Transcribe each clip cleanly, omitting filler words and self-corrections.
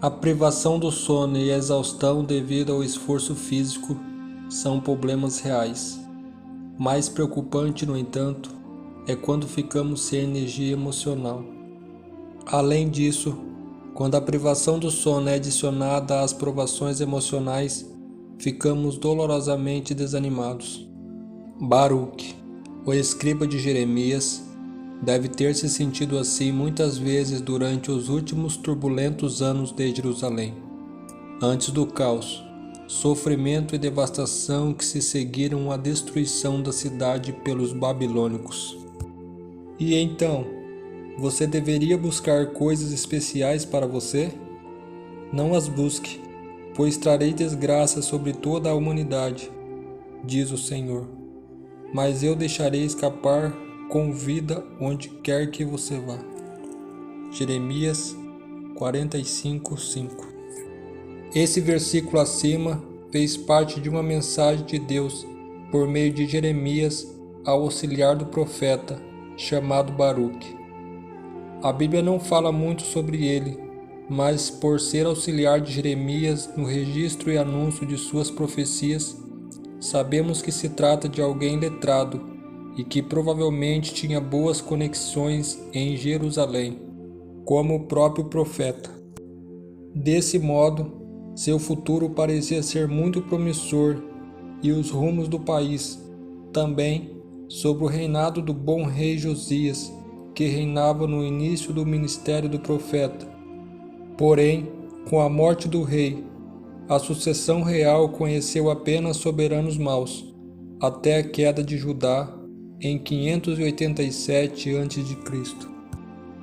A privação do sono e a exaustão devido ao esforço físico são problemas reais. Mais preocupante, no entanto, é quando ficamos sem energia emocional. Além disso, quando a privação do sono é adicionada às provações emocionais, ficamos dolorosamente desanimados. Baruque, o escriba de Jeremias, deve ter se sentido assim muitas vezes durante os últimos turbulentos anos de Jerusalém. Antes do caos, sofrimento e devastação que se seguiram à destruição da cidade pelos babilônicos. E então, você deveria buscar coisas especiais para você? Não as busque, pois trarei desgraça sobre toda a humanidade, diz o Senhor. Mas eu deixarei escapar com vida onde quer que você vá. Jeremias 45:5. Esse versículo acima fez parte de uma mensagem de Deus por meio de Jeremias ao auxiliar do profeta, chamado Baruque. A Bíblia não fala muito sobre ele, mas por ser auxiliar de Jeremias no registro e anúncio de suas profecias, sabemos que se trata de alguém letrado e que provavelmente tinha boas conexões em Jerusalém, como o próprio profeta. Desse modo, seu futuro parecia ser muito promissor e os rumos do país, também sob o reinado do bom rei Josias, que reinava no início do ministério do profeta. Porém, com a morte do rei, a sucessão real conheceu apenas soberanos maus, até a queda de Judá em 587 a.C.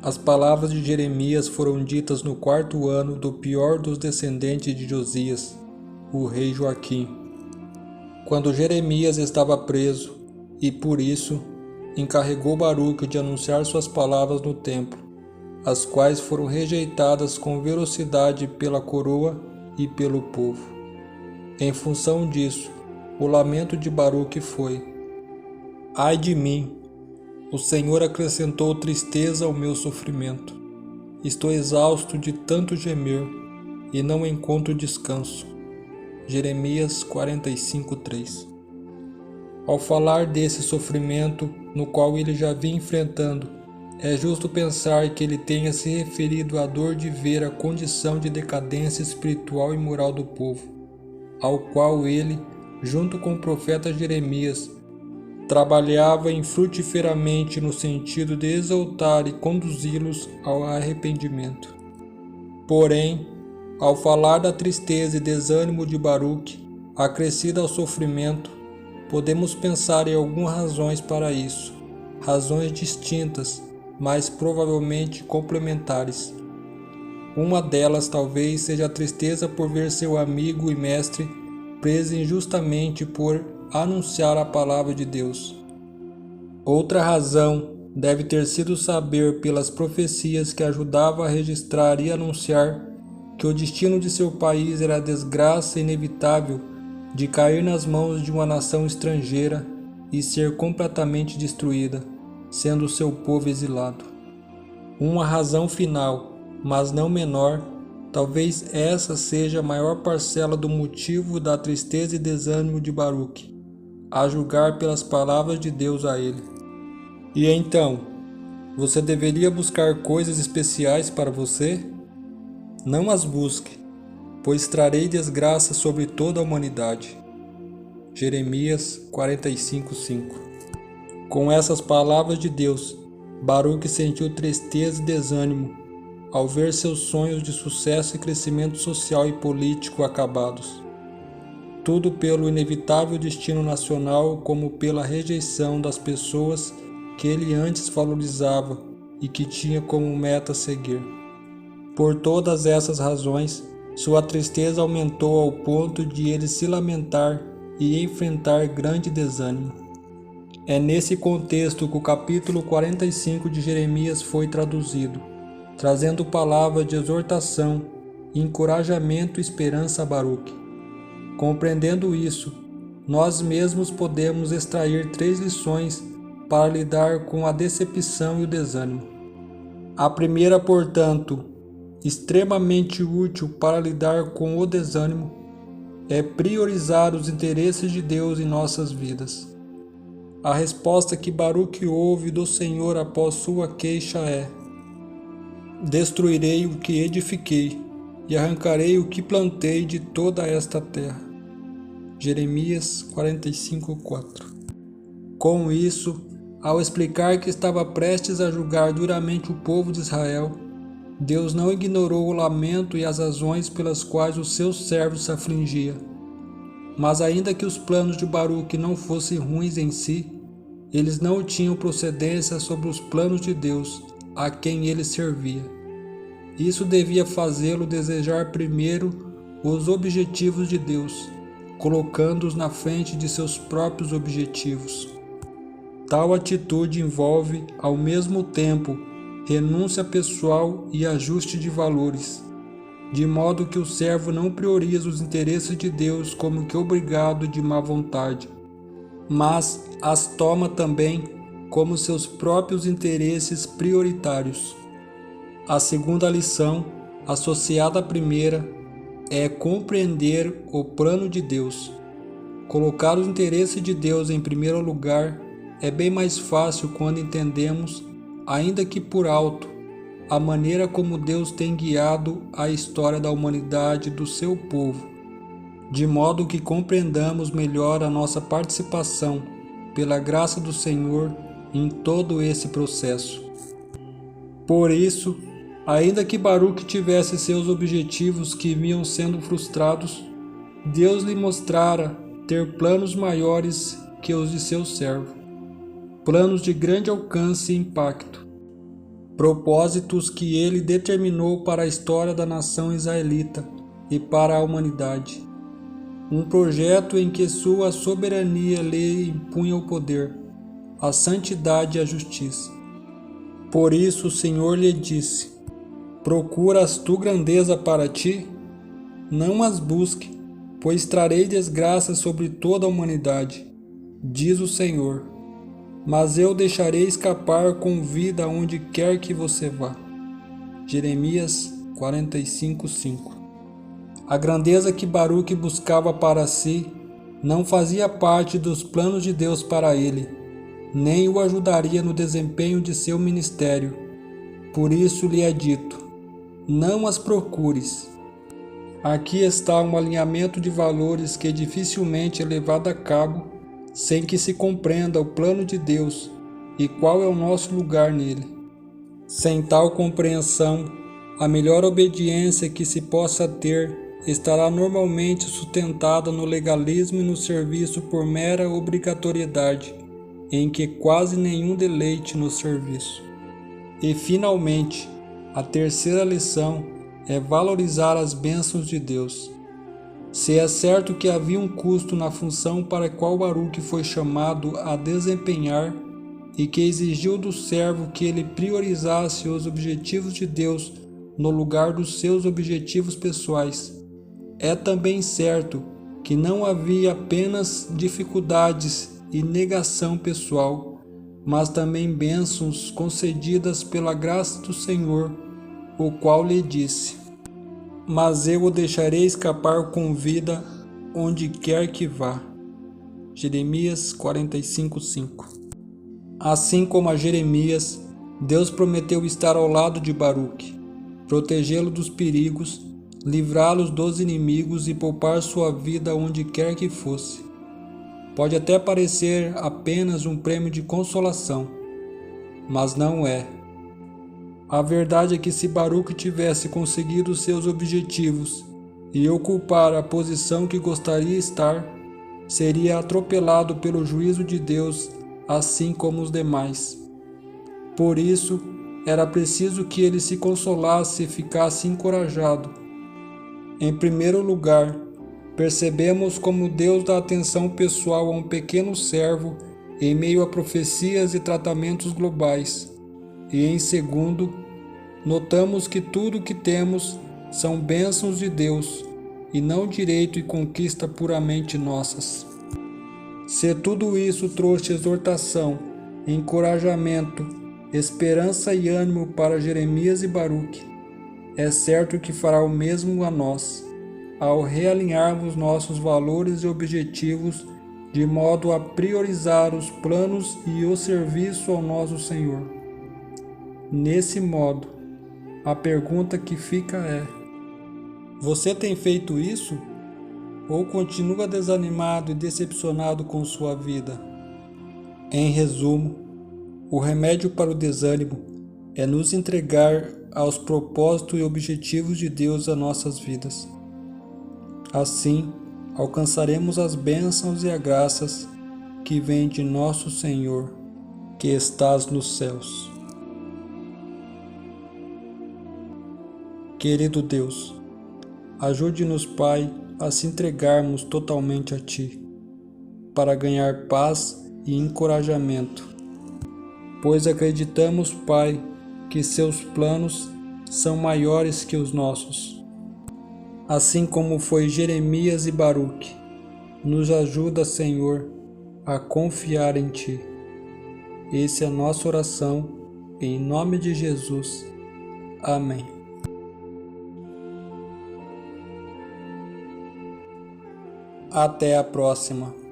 As palavras de Jeremias foram ditas no 4º ano do pior dos descendentes de Josias, o rei Joaquim, quando Jeremias estava preso e, por isso, encarregou Baruque de anunciar suas palavras no templo, as quais foram rejeitadas com velocidade pela coroa e pelo povo. Em função disso, o lamento de Baruque foi: ai de mim! O Senhor acrescentou tristeza ao meu sofrimento. Estou exausto de tanto gemer e não encontro descanso. Jeremias 45:3. Ao falar desse sofrimento no qual ele já vinha enfrentando, é justo pensar que ele tenha se referido à dor de ver a condição de decadência espiritual e moral do povo, ao qual ele, junto com o profeta Jeremias, trabalhava infrutiferamente no sentido de exaltar e conduzi-los ao arrependimento. Porém, ao falar da tristeza e desânimo de Baruque, acrescida ao sofrimento, podemos pensar em algumas razões para isso, razões distintas, mas provavelmente complementares. Uma delas talvez seja a tristeza por ver seu amigo e mestre preso injustamente por anunciar a palavra de Deus. Outra razão deve ter sido saber pelas profecias que ajudava a registrar e anunciar que o destino de seu país era a desgraça inevitável de cair nas mãos de uma nação estrangeira e ser completamente destruída, sendo seu povo exilado. Uma razão final, mas não menor, talvez essa seja a maior parcela do motivo da tristeza e desânimo de Baruque, a julgar pelas palavras de Deus a ele. E então, você deveria buscar coisas especiais para você? Não as busque, pois trarei desgraça sobre toda a humanidade. Jeremias 45:5. Com essas palavras de Deus, Baruque sentiu tristeza e desânimo ao ver seus sonhos de sucesso e crescimento social e político acabados. Tudo pelo inevitável destino nacional como pela rejeição das pessoas que ele antes valorizava e que tinha como meta seguir. Por todas essas razões, sua tristeza aumentou ao ponto de ele se lamentar e enfrentar grande desânimo. É nesse contexto que o capítulo 45 de Jeremias foi traduzido, trazendo palavras de exortação, encorajamento e esperança a Baruque. Compreendendo isso, nós mesmos podemos extrair 3 lições para lidar com a decepção e o desânimo. A primeira, portanto, extremamente útil para lidar com o desânimo é priorizar os interesses de Deus em nossas vidas. A resposta que Baruque ouve do Senhor após sua queixa é: destruirei o que edifiquei e arrancarei o que plantei de toda esta terra. Jeremias 45:4. Com isso, ao explicar que estava prestes a julgar duramente o povo de Israel, Deus não ignorou o lamento e as razões pelas quais o seu servo se afligia. Mas ainda que os planos de Baruque não fossem ruins em si, eles não tinham procedência sobre os planos de Deus, a quem ele servia. Isso devia fazê-lo desejar primeiro os objetivos de Deus, colocando-os na frente de seus próprios objetivos. Tal atitude envolve, ao mesmo tempo, renúncia pessoal e ajuste de valores, de modo que o servo não prioriza os interesses de Deus como que obrigado de má vontade, mas as toma também como seus próprios interesses prioritários. A segunda lição, associada à primeira, é compreender o plano de Deus. Colocar os interesses de Deus em primeiro lugar é bem mais fácil quando entendemos, ainda que por alto, a maneira como Deus tem guiado a história da humanidade e do seu povo, de modo que compreendamos melhor a nossa participação, pela graça do Senhor, em todo esse processo. Por isso, ainda que Baruque tivesse seus objetivos que vinham sendo frustrados, Deus lhe mostrara ter planos maiores que os de seu servo, planos de grande alcance e impacto, propósitos que ele determinou para a história da nação israelita e para a humanidade. Um projeto em que sua soberania lhe impunha o poder, a santidade e a justiça. Por isso o Senhor lhe disse: procuras tu grandeza para ti? Não as busque, pois trarei desgraça sobre toda a humanidade, diz o Senhor. Mas eu deixarei escapar com vida onde quer que você vá. Jeremias 45:5. A grandeza que Baruque buscava para si não fazia parte dos planos de Deus para ele, nem o ajudaria no desempenho de seu ministério. Por isso lhe é dito: não as procures. Aqui está um alinhamento de valores que dificilmente é levado a cabo sem que se compreenda o plano de Deus e qual é o nosso lugar nele. Sem tal compreensão, a melhor obediência que se possa ter estará normalmente sustentada no legalismo e no serviço por mera obrigatoriedade, em que quase nenhum deleite no serviço. E, finalmente, a terceira lição é valorizar as bênçãos de Deus. Se é certo que havia um custo na função para a qual Baruque foi chamado a desempenhar e que exigiu do servo que ele priorizasse os objetivos de Deus no lugar dos seus objetivos pessoais, é também certo que não havia apenas dificuldades e negação pessoal, mas também bênçãos concedidas pela graça do Senhor, o qual lhe disse: mas eu o deixarei escapar com vida onde quer que vá. Jeremias 45:5. Assim como a Jeremias, Deus prometeu estar ao lado de Baruque, protegê-lo dos perigos, livrá-los dos inimigos e poupar sua vida onde quer que fosse. Pode até parecer apenas um prêmio de consolação, mas não é. A verdade é que se Baruque tivesse conseguido seus objetivos e ocupar a posição que gostaria de estar, seria atropelado pelo juízo de Deus, assim como os demais. Por isso, era preciso que ele se consolasse e ficasse encorajado. Em primeiro lugar, percebemos como Deus dá atenção pessoal a um pequeno servo em meio a profecias e tratamentos globais. E em segundo, notamos que tudo o que temos são bênçãos de Deus e não direito e conquista puramente nossas. Se tudo isso trouxe exortação, encorajamento, esperança e ânimo para Jeremias e Baruque, é certo que fará o mesmo a nós, ao realinharmos nossos valores e objetivos de modo a priorizar os planos e o serviço ao nosso Senhor. Nesse modo, a pergunta que fica é: você tem feito isso? Ou continua desanimado e decepcionado com sua vida? Em resumo, o remédio para o desânimo é nos entregar aos propósitos e objetivos de Deus às nossas vidas. Assim, alcançaremos as bênçãos e as graças que vêm de nosso Senhor, que estás nos céus. Querido Deus, ajude-nos, Pai, a se entregarmos totalmente a Ti, para ganhar paz e encorajamento, pois acreditamos, Pai, que Seus planos são maiores que os nossos. Assim como foi Jeremias e Baruque, nos ajuda, Senhor, a confiar em Ti. Essa é a nossa oração, em nome de Jesus. Amém. Até a próxima.